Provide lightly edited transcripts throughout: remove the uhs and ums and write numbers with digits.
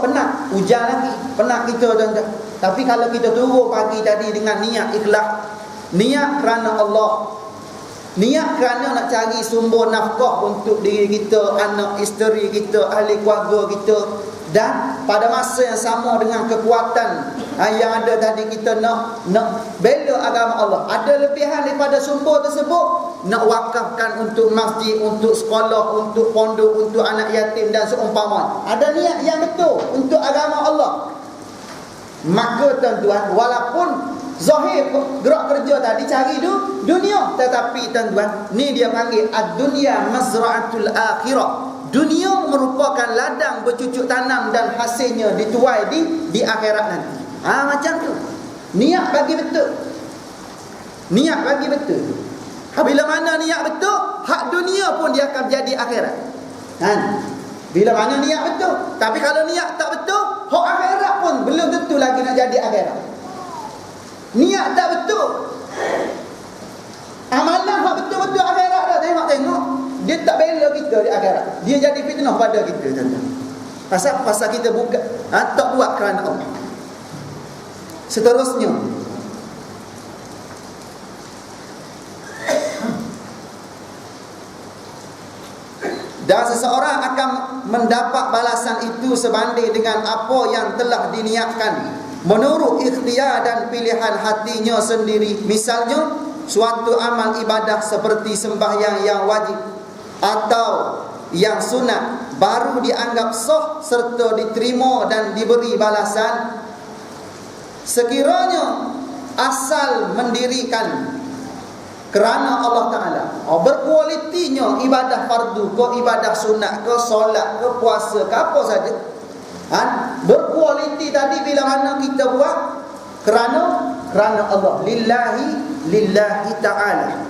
penat, hujan lagi, penat kita tuan-tuan. Tapi kalau kita turun pagi tadi dengan niat ikhlas, niat kerana Allah, niat kerana nak cari sumber nafkah untuk diri kita, anak, isteri kita, ahli keluarga kita, dan pada masa yang sama dengan kekuatan yang ada tadi, kita nak bela agama Allah. Ada lebihan daripada sumber tersebut, nak wakafkan untuk masjid, untuk sekolah, untuk pondok, untuk anak yatim dan seumpama. Ada niat yang betul untuk agama Allah. Maka tuan-tuan, walaupun zahir gerak kerja tadi cari dunia, tetapi tuan-tuan, ni dia panggil ad-dunya mazra'atul akhirah. Dunia merupakan ladang bercucuk tanam dan hasilnya dituai di akhirat nanti. Macam tu. Niat bagi betul. Niat bagi betul. Bila mana niat betul, hak dunia pun dia akan jadi akhirat. Bila mana niat betul. Tapi kalau niat tak betul, hak akhirat pun belum tentu lagi nak jadi akhirat. Niat tak betul, amalan hak betul-betul akhirat dah. Tengok, dia tak bela kita di akhirat. Dia jadi fitnah pada kita, tuan-tuan. Pasal kita buka, tak buat kerana Allah. Seterusnya, dan seseorang akan mendapat balasan itu sebanding dengan apa yang telah diniatkan menurut ikhtiar dan pilihan hatinya sendiri. Misalnya, suatu amal ibadah seperti sembahyang yang wajib atau yang sunat baru dianggap sah serta diterima dan diberi balasan sekiranya asal mendirikan kerana Allah Ta'ala. Berkualitinya ibadah fardu ke, ibadah sunat ke, solat ke, puasa ke, apa saja. Berkualiti tadi bila mana kita buat kerana Allah, lillahi ta'ala.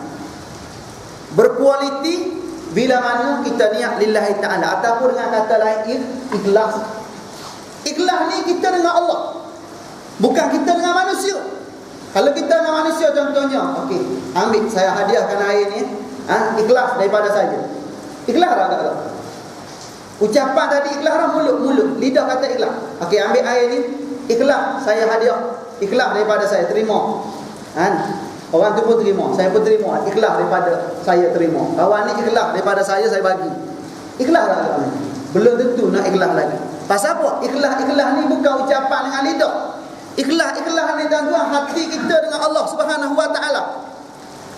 Berkualiti bila mana kita niat lillahi ta'ala, ataupun dengan kata lain ikhlas. Ikhlas ni kita dengan Allah, bukan kita dengan manusia. Kalau kita dengan manusia, contohnya, okey, ambil saya hadiahkan air ni, ikhlas daripada saya. Ikhlas tak? Ucapan tadi ikhlas dah, mulut, lidah kata ikhlas. Okey, ambil air ni, ikhlas saya hadiah. Ikhlas daripada saya, terima. Orang tu pun terima, saya pun terima. Ikhlas daripada saya, terima. Kawan ni ikhlas daripada saya bagi. Ikhlas tak? Belum tentu nak ikhlas lagi. Pasal apa? Ikhlas ni bukan ucapan dengan lidah. Ikhlas ni tuan-tuan, hati kita dengan Allah Subhanahu Wa Taala.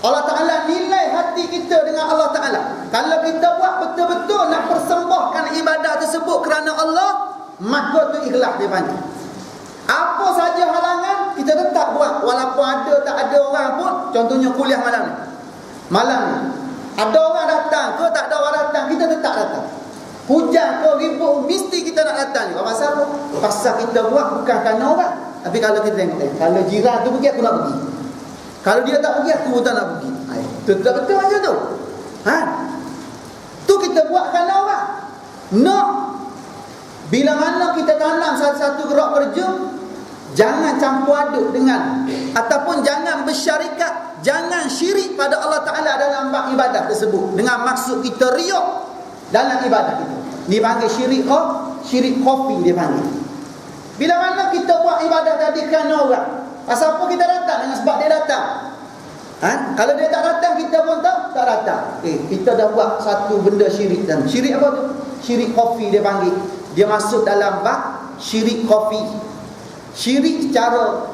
Allah Ta'ala nilai hati kita dengan Allah Ta'ala. Kalau kita buat betul-betul nak persembahkan ibadah tersebut kerana Allah, maka tu ikhlas dia panggil. Apa saja halangan, kita tetap buat. Walaupun ada tak ada orang pun. Contohnya kuliah malam ni. Ada orang datang ke tak ada orang datang, kita tetap datang. Hujan ke ribut, mesti kita nak datang. Pasal apa? Pasal kita buat bukan kerana orang. Tapi kalau kita tengok, kalau jiran tu pergi, aku nak pergi. Kalau dia tak pergi, aku tak nak pergi. Tetap betul macam tu. Tu kita buat kerana orang. Nak. Bila mana kita tanam satu-satu gerak kerja, jangan campur aduk dengan, ataupun jangan bersyarikat, jangan syirik pada Allah Ta'ala dalam ibadah tersebut dengan maksud kita riak dalam ibadah kita. Dia panggil syirik kopi dia panggil. Bila mana kita buat ibadah tadi kerana orang, pasal apa kita datang? Dengan sebab dia datang. Kalau dia tak datang, kita pun tak datang. Kita dah buat satu benda syirik. Dan syirik apa tu? Syirik kopi dia panggil. Dia masuk dalam bab syirik kopi. Syirik secara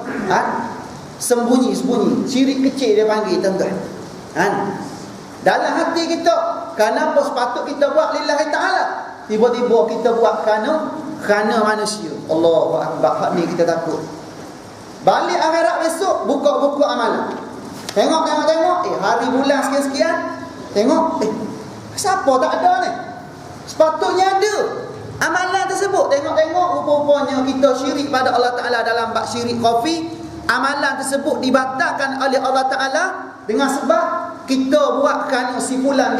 sembunyi-sembunyi. Syirik kecil dia panggil, tuan-tuan. Dalam hati kita, kenapa sepatut kita buat lillahi ta'ala? Tiba-tiba kita buat kerana manusia. Allahu Akbar. Hak ni kita takut. Balik akhirat besok, buka buku amalan. Tengok. Hari bulan sekian-sekian. Tengok. Siapa tak ada ni? Sepatutnya ada amalan tersebut. Tengok rupa-rupanya kita syirik pada Allah Ta'ala dalam bab syirik khafi. Amalan tersebut dibatalkan oleh Allah Ta'ala dengan sebab kita buat kerana si fulan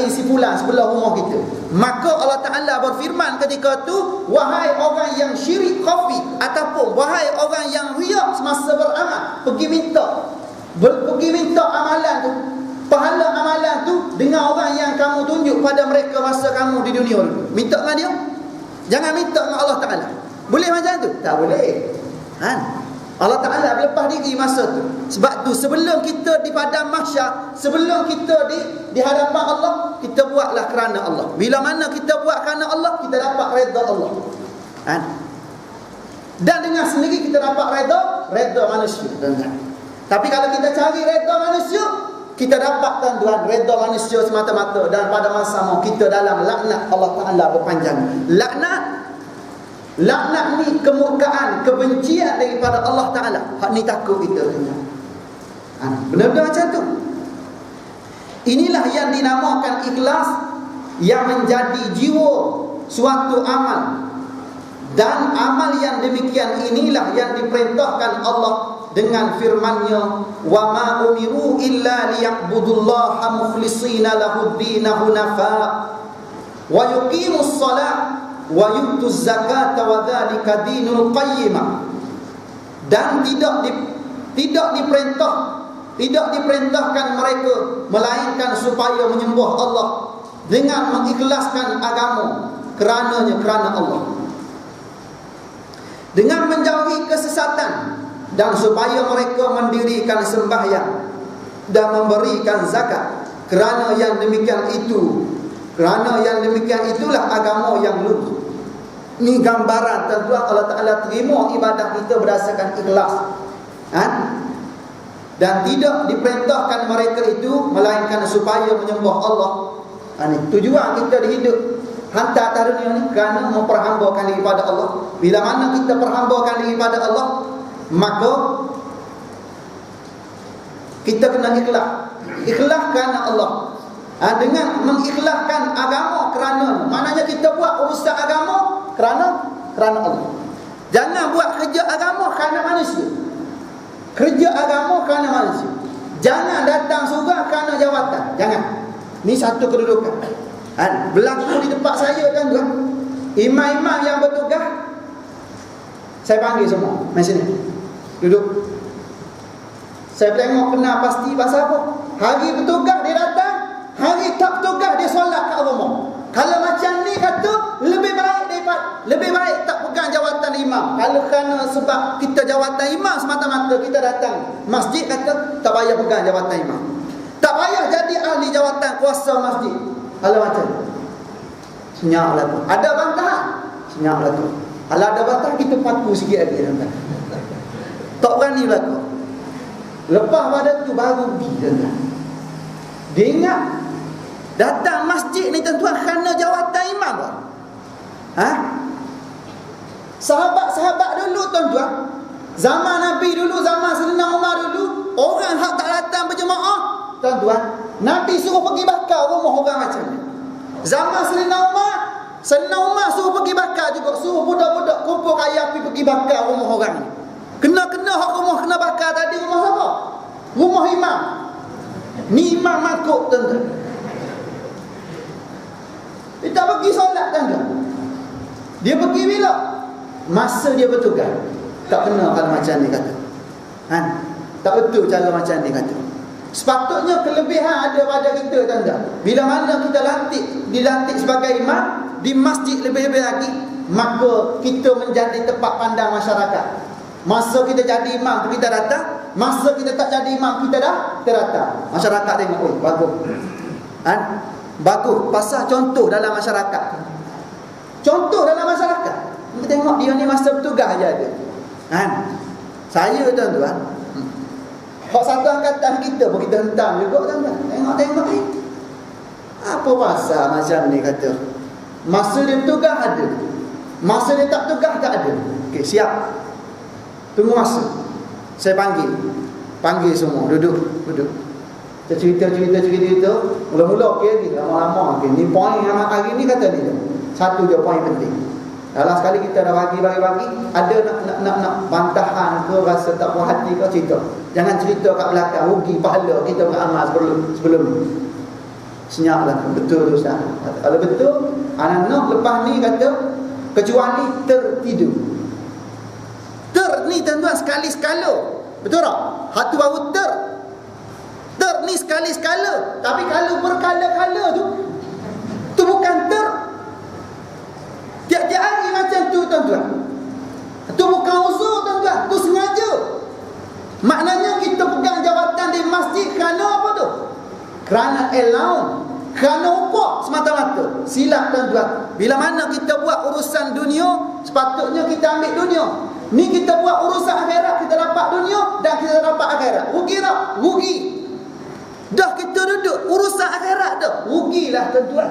sebelah rumah kita. Maka Allah Ta'ala berfirman ketika tu, wahai orang yang syirik khafi, ataupun wahai orang yang riak semasa beramal, pergi minta amalan tu, pahala amalan tu dengan orang yang kamu tunjuk pada mereka masa kamu di dunia dulu. Minta dengan dia, jangan minta dengan Allah Ta'ala. Boleh macam tu? Tak boleh. Allah Ta'ala berlepas diri masa tu. Sebab tu sebelum kita di padang mahsyar, sebelum kita di hadapan Allah, kita buatlah kerana Allah. Bila mana kita buat kerana Allah, kita dapat redha Allah. Dan dengan sendiri kita dapat redha manusia, tuan-tuan. Tapi kalau kita cari redha manusia, kita dapat, tuan-tuan, redha manusia semata-mata. Dan pada masa mau kita dalam laknat Allah Ta'ala berpanjang. Laknat ni kemurkaan, kebencian daripada Allah Ta'ala. Hak ni takut kita, tuan-tuan. Benar-benar macam tu. Inilah yang dinamakan ikhlas, yang menjadi jiwa suatu amal. Dan amal yang demikian inilah yang diperintahkan Allah dengan firman-Nya, wa ma umiru illa liya'budullaha mukhlishina lahud-din hunafa wa yuqimus shalah wa yutuz zakata wa dzalika dinul qayyimah. Dan tidak diperintahkan mereka melainkan supaya menyembah Allah dengan mengikhlaskan agama kerana Allah, dengan menjauhi kesesatan, dan supaya mereka mendirikan sembahyang dan memberikan zakat. Kerana yang demikian itulah agama yang lurus. Ini gambaran, tuan-tuan, Allah Ta'ala terima ibadah kita berdasarkan ikhlas. Dan tidak diperintahkan mereka itu melainkan supaya menyembah Allah. Ini tujuan kita dihidup hantar atas dunia ni kerana memperhambakan diri pada Allah. Bila mana kita perhambakan diri pada Allah, maka kita kena ikhlas kerana Allah. Dengan mengikhlaskan agama kerana, maknanya kita buat urusan agama kerana Allah. Jangan buat kerja agama kerana manusia. Kerja agama kerana manusia. Jangan datang surga kerana jawatan. Jangan. Ni satu kedudukan. Berlaku di tempat saya, tuan-tuan. Imam-imam yang bertugas, saya panggil semua, mari sini, duduk. Saya tengok kenal pasti pasal apa. Hari bertugas dia datang, hari tak bertugas dia solat kat rumah. Kalau macam ni kata lebih baik tak pegang jawatan imam. Kalau kerana sebab kita jawatan imam semata-mata kita datang masjid, kata tak payah pegang jawatan imam. Tak payah jadi ahli jawatan kuasa masjid. Kalau macam senyaplah tu. Ada bantahan, senyaplah tu. Kalau ada bantahan, kita paku sikit lagi, tuan-tuan. Tak berani berlaku. Lepas pada tu baru pergi, tuan-tuan. Dia ingat datang masjid ni, tuan-tuan, kerana jawatan imam. Sahabat-sahabat dulu, tuan-tuan, zaman Nabi dulu, zaman Sayyidina Umar dulu, orang hak tak datang berjemaah, tuan-tuan, Nabi suruh pergi bakar rumah orang macam ni. Zaman Sayyidina Umar suruh pergi bakar juga, suruh budak-budak kumpul kayu api pergi bakar rumah orang ni. Kena hak rumah kena bakar tadi, rumah siapa? Rumah imam. Ni imam makuk, tuan-tuan. Dia tak pergi solat, tuan-tuan. Dia pergi bila? Masa dia bertugas. Tak kena kalau macam ni kata. Tak betul cara macam ni kata. Sepatutnya kelebihan ada pada kita, tuan-tuan. Bila mana kita dilantik sebagai imam di masjid lebih-lebih lagi, maka kita menjadi tempat pandang masyarakat. Masa kita jadi imam kita datang, masa kita tak jadi imam kita datang. Masyarakat tengok, oi, bagus. Bagus, pasal contoh dalam masyarakat. Contoh dalam masyarakat. Kita tengok dia ni masa bertugas aja ada. Saya, tuan-tuan, hak satu angkatan kita pun kita hentam juga, tuan-tuan. Tengok apa pasal macam ni kata. Masa dia bertugas ada, masa dia tak bertugas tak ada. Okey, siap. Tunggu masa. Saya panggil semua, duduk. Kita cerita. Mula-mula okey, lama-lama okey. Ni poin yang hari ni kata ni. Satu je poin penting. Dalam sekali kita dah bagi, ada nak bantahan ke, rasa tak puas hati ke, cerita. Jangan cerita kat belakang, rugi pahala kita beramal sebelum ni. Senyaplah, betul Ustaz. Kalau betul, anak-anak lepas ni kata, kecuali tertidur. Ni, tuan-tuan, sekali-sekala. Betul tak? Hatu baru ter ni sekali-sekala. Tapi kalau berkala-kala tu bukan ter. Tiap-tiap hari macam tu, tuan-tuan. Maknanya kita pegang jawatan di masjid kerana apa tu? Kerana allowance, kerana upah semata-mata. Silap tuan-tuan. Bila mana kita buat urusan dunia, sepatutnya kita ambil dunia. Ni kita buat urusan akhirat, kita dapat dunia dan kita dapat akhirat. Rugi tak? Rugi. Dah kita duduk urusan akhirat dah, rugilah tuan-tuan.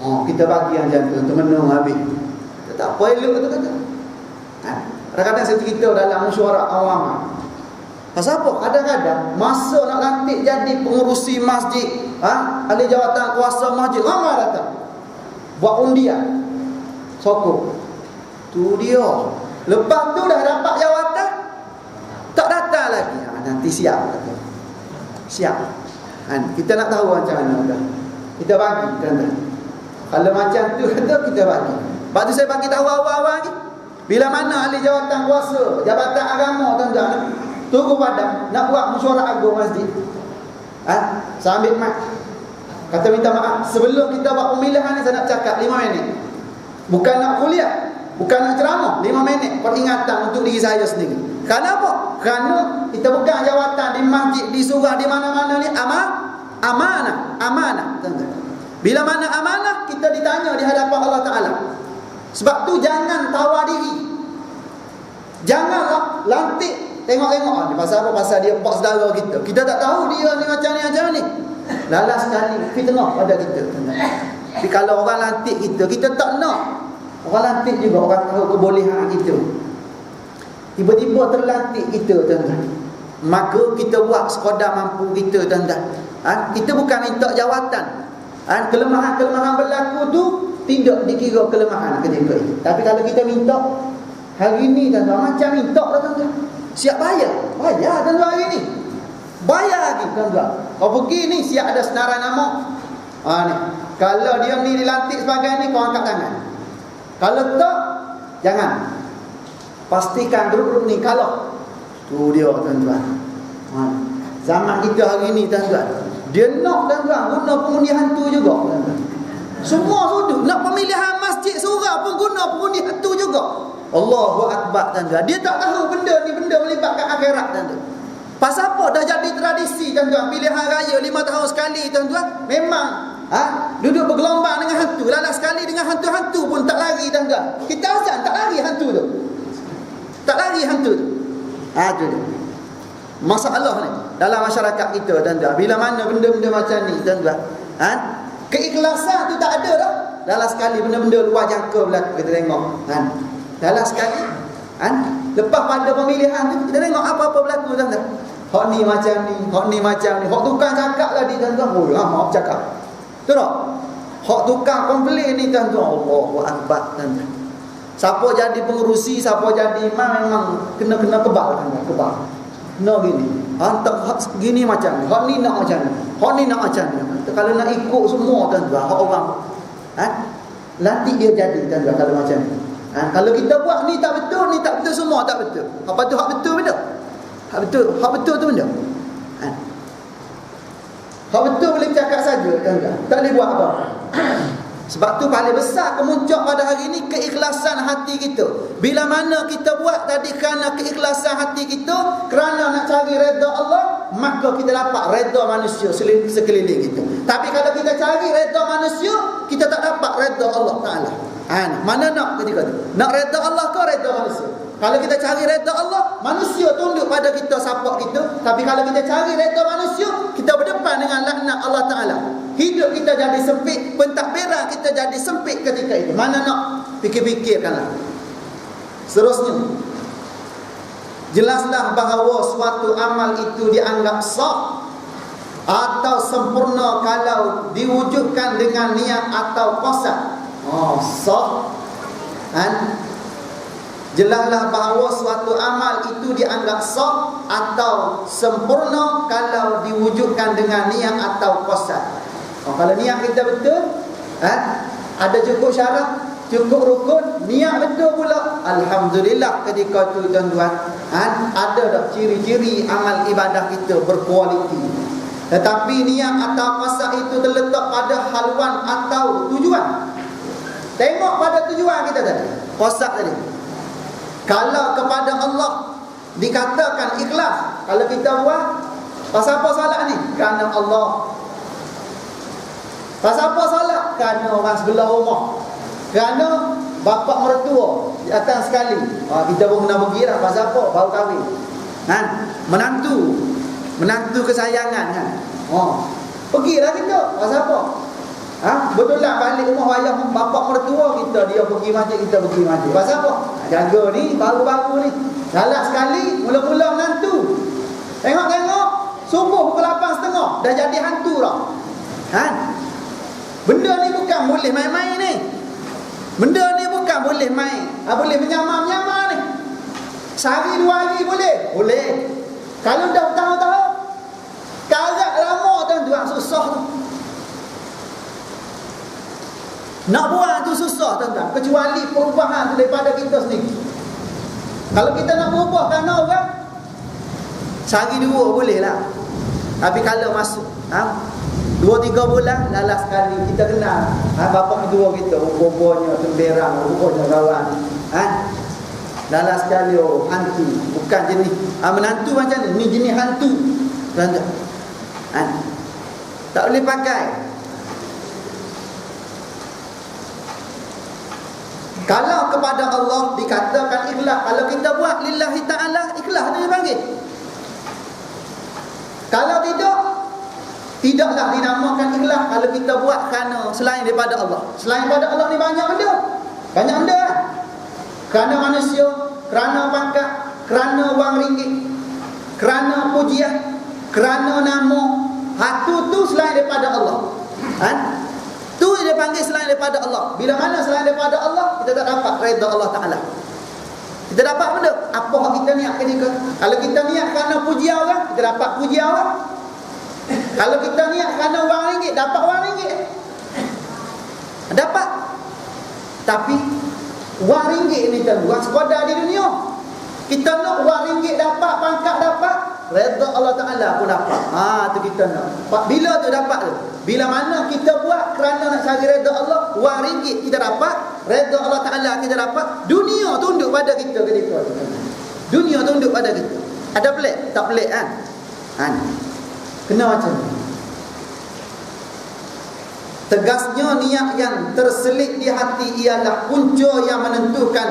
Kita bagi yang jantung tu menung habis. Kita tak apa elok tu kata. Kadang-kadang saya cerita dalam mesyuarat awam. Pasal apa? Kadang-kadang masa nak lantik jadi pengurusi masjid, ahli jawatan kuasa masjid, ramai datang. Buat undian. Sokong. Tu dia. Lepas tu dah dapat jawatan, tak datang lagi. Nanti siap kata. Siap. Kita nak tahu macam mana dah. Kita bagi tuan-tuan. Kalau macam tu kata kita bagi. Lepas tu saya bagi tahu awal-awal ni. Bila mana ahli jawatan kuasa, jabatan agama tuan-tuan, tunggu padam nak buat mesyuarat agung masjid. Saya ambil mic. Kata minta maaf, sebelum kita buat pemilihan ni saya nak cakap 5 minit. Bukan nak kuliah, bukan nak ceramah, 5 minit peringatan untuk diri saya sendiri. Kenapa? Kerana kita pegang jawatan di masjid, di surau, di mana-mana ni amanah. Tuan-tuan. Bila mana amanah, kita ditanya di hadapan Allah Ta'ala. Sebab tu jangan tawar diri. Janganlah lantik tengok-tengok ni pasal apa? Pasal dia pak saudara kita. Kita tak tahu dia ni macam ni. Lalas sekali fitnah pada kita. Tapi kalau orang lantik kita tak nak. Orang lantik juga orang tahu kebolehan kita. Tiba-tiba terlantik kita tuan-tuan. Maka kita buat sekadar mampu kita tuan-tuan. Kita bukan minta jawatan. Kelemahan-kelemahan berlaku tu tidak dikira kelemahan ketika itu. Tapi kalau kita minta hari ni tuan-tuan, macam minta lah tuan-tuan. Siap bayar tuan-tuan hari ni. Bayar lagi tuan-tuan. Kau pergi ni siap ada senarai nama. Ni. Kalau dia ni dilantik sebagai ni, kau angkat tangan. Kalau tak, jangan. Pastikan grup-grup ni kalau. Tu dia tuan-tuan. Zaman kita hari ni tuan-tuan, dia nak tuan-tuan guna pengundi hantu juga tuan-tuan. Semua sudut nak pemilihan masjid surau pun guna pengundi hantu juga. Allahu Akbar tuan-tuan. Dia tak tahu benda ni benda melibatkan akhirat tuan-tuan. Pasal apa? Dah jadi tradisi tuan-tuan. Pilihan raya 5 tahun sekali tuan-tuan. Memang duduk bergelombang dengan hantu. Lalas sekali dengan hantu-hantu pun tak lari tuan-tuan. Kita azan tak lari hantu tu. Tak lari hantu tu. Tu dia. Masalah ni dalam masyarakat kita tuan-tuan. Bila mana benda-benda macam ni tuan-tuan, keikhlasan tu tak ada dah. Lalas sekali benda-benda luar jangka berlaku kita tengok. Dalam sekali lepas pada pemilihan tu kita tengok apa-apa berlaku tuan-tuan. Hak ni macam ni, hak ni macam ni. Hak tukang cakap lah di tuan-tuan. Maaf cakap. Betul tak? Hak tukang komplain ni tuan-tuan. Allahu Akbar tuan-tuan. Siapa jadi pengurusi, siapa jadi imam memang kena kebal tuan-tuan, kebal. Kena gini. Tak gini macam ni. Hak ni nak macam ni. Hak ni nak macam ni. Kalau nak ikut semua tuan-tuan, hak orang nanti dia jadi tuan-tuan kalau macam ni. Kalau kita buat ni tak betul semua tak betul. Apa tu hak betul benda? Hak betul tu benda. Hak betul boleh cakap saja tuan-tuan. Tak boleh buat apa. Sebab tu paling besar kemuncak pada hari ini keikhlasan hati kita. Bila mana kita buat tadi kerana keikhlasan hati kita, kerana nak cari redha Allah, maka kita dapat redha manusia sekeliling kita. Tapi kalau kita cari redha manusia, kita tak dapat redha Allah Ta'ala. Mana nak ketika tu? Nak redha Allah ke redha manusia? Kalau kita cari redha Allah, manusia tunduk pada kita, support kita. Tapi kalau kita cari redha manusia, kita berdepan dengan laknat Allah Ta'ala. Hidup kita jadi sempit, pentadbiran kita jadi sempit ketika itu. Mana nak? Fikir-fikirkanlah. Seterusnya, jelaslah bahawa suatu amal itu dianggap sah atau sempurna kalau diwujudkan dengan niat atau qasad. Sah. Jelaslah bahawa suatu amal itu dianggap sah atau sempurna kalau diwujudkan dengan niat atau qasad. Kalau niat kita betul, ada cukup syarat, cukup rukun, niat betul pula, alhamdulillah ketika itu tuan-tuan, ada dah ciri-ciri amal ibadah kita berkualiti. Tetapi niat atau qasad itu terletak pada haluan atau tujuan. Tengok pada tujuan kita tadi, qasad tadi. Kalau kepada Allah, dikatakan ikhlas. Kalau kita buat, pasal apa solat ni? Kerana Allah. Pasal apa solat? Kerana orang sebelah rumah, kerana bapa mertua datang sekali. Kita pun kena pergi lah. Pasal apa? Baru kahwin kan? Menantu kesayangan kan? Pergilah kita. Pasal apa? Betul lah balik rumah ayah bapa mertua kita, dia pergi masjid, kita pergi masjid. Pasal apa? Jaga ni baru-baru ni. Galak sekali mula-mula menantu. Tengok-tengok subuh pukul 8.30 dah jadi hantu dah. Benda ni bukan boleh main-main ni. Benda ni bukan boleh main. Boleh menyamar-menyamar ni. Sehari 2 hari boleh? Boleh. Kalau dah tahun-tahun, karat lama tuan-tuan, susah tu. Nak buat tu susah tuan-tuan, kecuali perubahan tu daripada kita sendiri. Kalau kita nak berubah kerana orang, sehari 2 boleh lah. Tapi kalau masuk 2-3 bulan, lalas sekali kita kenal bapa kedua kita, rupanya temberang, rupanya kawan. Lalas sekali hantu. Bukan jenis menantu macam ni jenis hantu. Tak boleh pakai. Kalau kepada Allah dikatakan ikhlas, kalau kita buat lillahi ta'ala, ikhlas tu dipanggil. Kalau tidak, tidaklah dinamakan ikhlas kalau kita buat kerana selain daripada Allah. Selain daripada Allah ni banyak benda. Banyak benda lah. Kerana manusia, kerana pangkat, kerana wang ringgit, kerana pujian, kerana nama. Tu selain daripada Allah. Tu dia panggil selain daripada Allah. Bila mana selain daripada Allah, kita tak dapat redha Allah Ta'ala. Kita dapat benda apa yang kita niatkan ni. Kalau kita niat kerana puji orang, kita dapat puji orang. Kalau kita niat kerana wang ringgit, dapat wang ringgit. Dapat. Tapi wang ringgit ni tuan, sekadar di dunia. Kita nak wang ringgit dapat, pangkat dapat, redha Allah Ta'ala pun dapat. Tu kita nak. Bila tu dapat tu? Bila mana kita buat kerana nak cari redha Allah, wang ringgit kita dapat, redha Allah Ta'ala kita dapat, dunia tunduk pada kita ketika itu. Dunia tunduk pada kita. Ada pelik? Tak pelik kan? Kena macam ni. Tegasnya niat yang terselit di hati ialah punca yang menentukan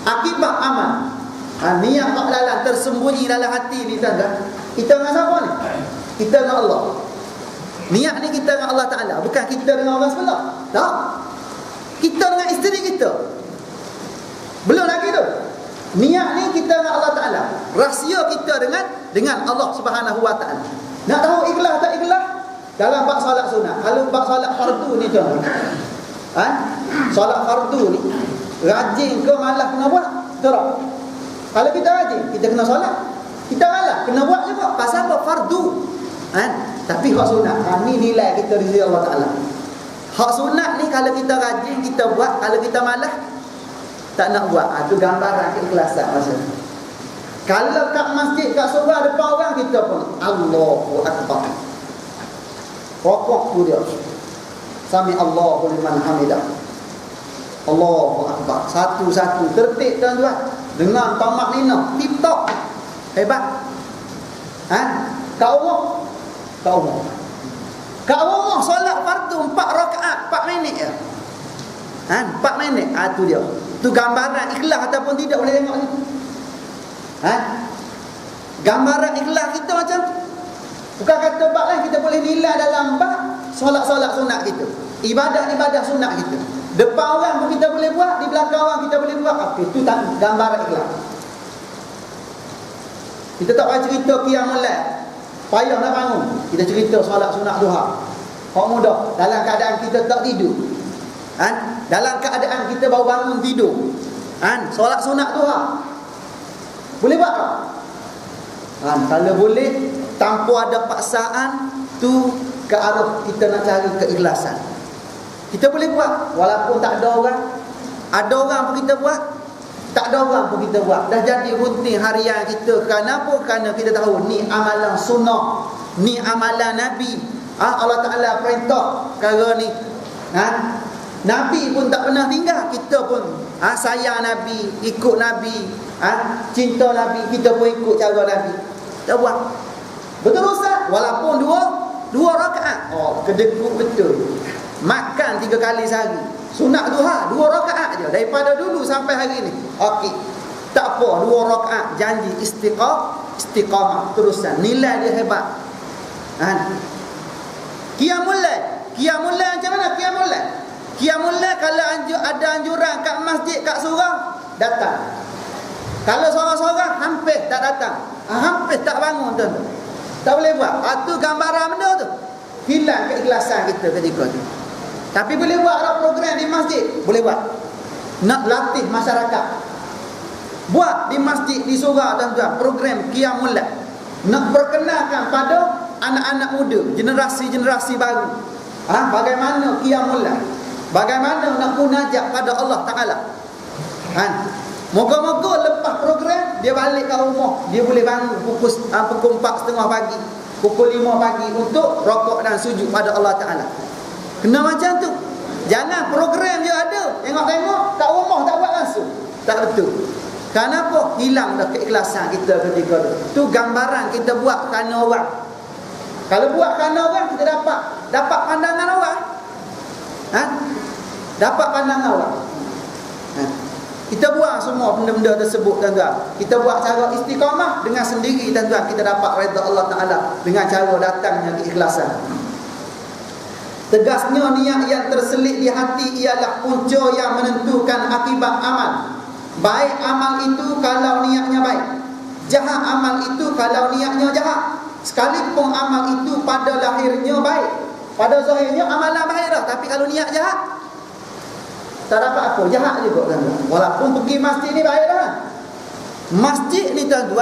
akibat amal. Niat hak dalam tersembunyi dalam hati ni tuan-tuan. Kita dengan siapa ni? Kita dengan Allah. Niat ni kita dengan Allah Ta'ala, bukan kita dengan orang sebelah. Tak. Kita dengan isteri kita. Belum lagi tu. Niat ni kita dengan Allah Ta'ala. Rahsia kita dengan Allah Subhanahu Wa Ta'ala. Nak tahu ikhlas tak ikhlas? Dalam bab solat sunat. Kalau bab solat fardu ni tuan. Solat fardu ni rajin ke malas kena buat? Tak. Kalau kita rajin, kita kena solat. Kita malas, kena buat juga. Pasal apa? Fardu. Tapi hak sunat, ni nilai kita di sisi Allah Ta'ala. Hak sunat ni kalau kita rajin, kita buat. Kalau kita malas, tak nak buat. Itu gambaran keikhlasan maksudnya. Kalau kat masjid, kat surau depan orang, kita pun Allahu Akbar. Rokok tu dia. Sami Allahu liman hamidah. Allahu Akbar. Satu-satu tertib tuan-tuan. Dengan tamak nina, tip-top. Hebat. Kat rumah. Kat rumah solat fardu 4 rakaat 4 minit je. 4 minit. Tu dia. Tu gambaran ikhlas ataupun tidak, boleh tengok ni. Gambaran ikhlas kita macam tu. Bukan kata bab lain, kita boleh nilai dalam bab solat-solat sunat kita. Ibadah-ibadah sunat kita. Depan orang pun kita boleh buat, di belakang orang kita boleh buat. Itu gambaran ikhlas. Kita tak payah cerita qiyamul lail, payah nak bangun. Kita cerita solat sunat duha. Hak mudah. Dalam keadaan kita tak tidur. Dalam keadaan kita baru bangun tidur. Solat sunat duha. Boleh buat tak? Kalau boleh, tanpa ada paksaan, tu ke arah kita nak cari keikhlasan. Kita boleh buat walaupun tak ada orang. Ada orang pun kita buat, tak ada orang pun kita buat. Dah jadi rutin harian kita. Kenapa? Kerana kita tahu ni amalan sunnah, ni amalan Nabi. Allah Ta'ala perintah perkara ni. Nabi pun tak pernah tinggal, kita pun sayang Nabi, ikut Nabi, cinta Nabi, kita pun ikut cara Nabi. Tak buat. Betul Ustaz? Walaupun dua rakaat. Kedekut betul. Makan 3 kali sehari. Sunat duha 2 rakaat je daripada dulu sampai hari ni. Okey. Tak apa, 2 rakaat janji istiqamah terusan. Nilai dia hebat. Qiyamul lail macam mana qiyamul lail? Qiyamul lail kalau ada anjuran kat masjid, kat surau, datang. Kalau sorang-sorang hampir tak datang. Hampir tak bangun tu. Tak boleh buat. Itu gambaran benda tu. Hilang keikhlasan kita ketika tu. Tapi boleh buat ada program di masjid, boleh buat. Nak latih masyarakat. Buat di masjid, di surau tuan-tuan, program qiyamul lail. Nak perkenalkan pada anak-anak muda, generasi-generasi baru. Bagaimana qiyamul lail? Bagaimana nak munajat pada Allah Taala? Moga-moga lepas program dia balik ke rumah, dia boleh bangun pukul 4.30 pagi, pukul 5 pagi untuk rokok dan sujud pada Allah Taala. Kena macam tu. Jangan program je ada, tengok-tengok kat rumah tak buat langsung. Tak betul. Kenapa? Hilang dah keikhlasan kita ketika tu. Tu gambaran kita buat kerana orang. Kalau buat kerana orang, kita dapat pandangan orang. Dapat pandangan orang. Kita buat semua benda-benda tersebut tuan-tuan. Kita buat cara istiqamah dengan sendiri tuan-tuan, kita dapat redha Allah Taala dengan cara datangnya keikhlasan. Tegasnya niat yang terselit di hati ialah punca yang menentukan akibat amal. Baik amal itu kalau niatnya baik, jahat amal itu kalau niatnya jahat. Sekalipun amal itu pada lahirnya baik, pada zahirnya amalan baik dah, tapi kalau niat jahat, tak dapat apa, jahat juga tuan-tuan. Walaupun pergi masjid ni baik dah. Masjid ni tuan-tuan